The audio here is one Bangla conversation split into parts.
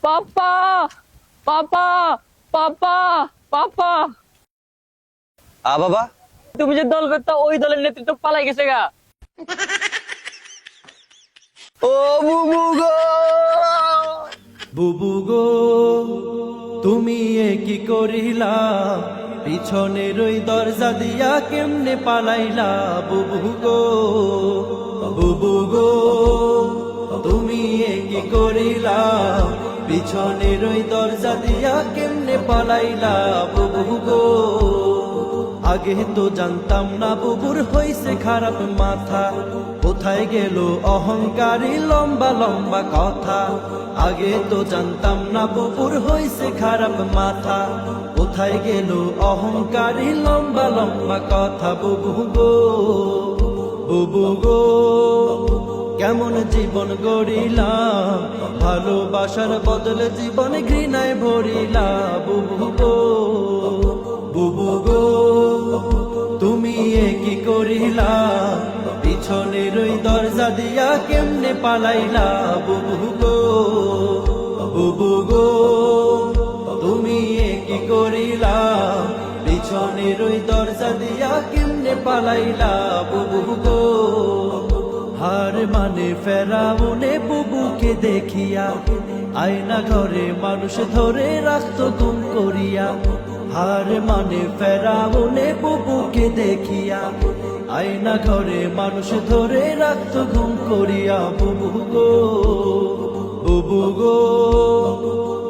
পাপা পাপা পাপা পাপা। বাবা, তুমি যে দল করতো ওই দলের নেতৃত্ব পালাই গেছে গা। ও বুবু গো, বুবু গো তুমি এ কি করিলা, পিছনের ওই দরজা দিয়া কেমনে পালাইলা। বুবু গো, বুবু গো তুমি এ কি করিলা, পিছনের ওই দরজা দিয়া কেমনে পালাইলা। বুবু গো আগে তো জানতাম না বুবুর হইছে খারাপ মাথা, কোথায় গেল অহংকারী লম্বা লম্বা কথা। আগে তো জানতাম না বুবুর হইছে খারাপ মাথা, কোথায় গেল অহংকারী লম্বা লম্বা কথা। বুবু গো, বুবু গো কেমন জীবন গড়িলাম, ভালোবাসার বদলে জীবন ঘৃণায় ভরিলা। বুবু গো, বুবু গো তুমি এ কি করিলা, পিছনের ওই দরজা দিয়া কেমনে পালাইলা। বুবু গো, বুবু গো তুমি এ কি করিলা, পিছনের ওই দরজা দিয়া কেমনে পালাইলা। বুবু গো হার মানে ফেরাউনে বুবুকে দেখিয়া, আয়না ঘরে মানুষ ধরে রাখতো গুম করিয়া। হার মানে ফেরাউনে বুবুকে দেখিয়া, আয়না ঘরে মানুষ ধরে রাখতো গুম করিয়া। বুবু গো, বুবু গো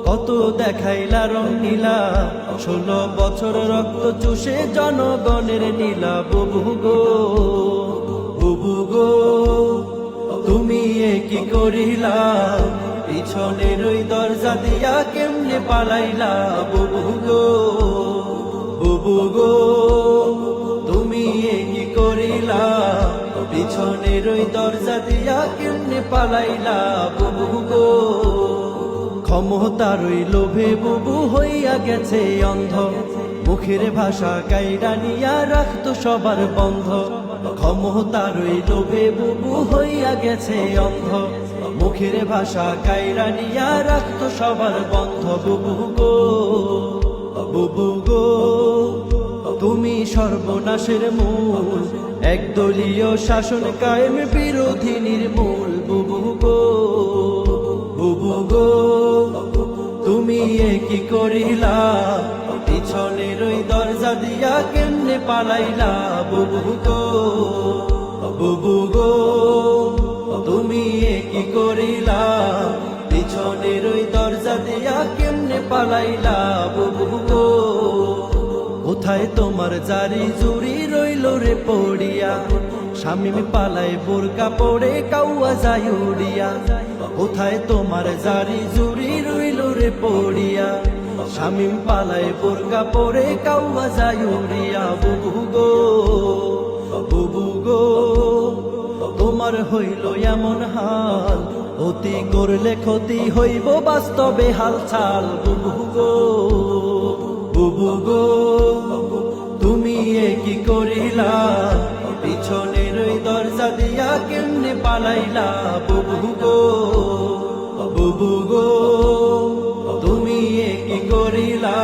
কত দেখাইলা রং নীলা, 16 বছর রক্ত চুষে জনগণের নীলা। বুবু গো, বুবু গো তুমি এ কি করিলা, পিছনের ওই দরজা দিয়া কেমনে পালাইলা। বুবু গো, বুবু গো তুমি এ কি করিলা, পিছনের ওই দরজা দিয়া কেমনে পালাইলা। বুবু গো ক্ষমতার ওই লোভে বুবু হইয়া গেছে অন্ধ, মুখের ভাষা গাইরা নিয়া রাখতো সবার বন্ধ। ক্ষমতার ওই লোভে বুবু হইয়া গেছে অন্ধ, মুখের ভাষা গাইরা নিয়া রাখতো সবার বন্ধ। বুবু গো, বুবু গো তুমি সর্বনাশের মূল, একদলীয় শাসন কায়েম বিরোধী নির্মূল। বুবু গো, বুবু গো তুমি এ কি করিলা, পিছনের ওই দরজা দিয়া কেমনে পালাইলা। বুবু গো, বুবু গো তুমি এ কি করিলা, পিছনের ওই দরজা দিয়া কেমনে পালাইলা। বুবু গো কোথায় তোমার জারি জুরি রইল রে পড়িয়া, শামিম পালায় বোরকা পড়ে কাউয়া যায় উড়িয়া। কোথায় তোমার জারি জুরি রইল রে পড়িয়া, শামিম পালায় বোরকা পড়ে কাউয়া যায় উড়িয়া। বুবু গো, বুবু গো তোমার হইল এমন হাল, অতি করলে ক্ষতি হইব বাস্তবে হালচাল। বুবু গো, বুবু গো তুমি এ কি করিলা, পিছনের ওই দরজা দিয়া কেমনে পালাইলা। বুবু গো, বুবু গো তুমি এ কি করিলা,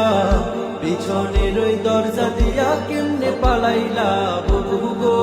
পিছনের ওই দরজা দিয়া কেমনে পালাইলা। বুবু গো।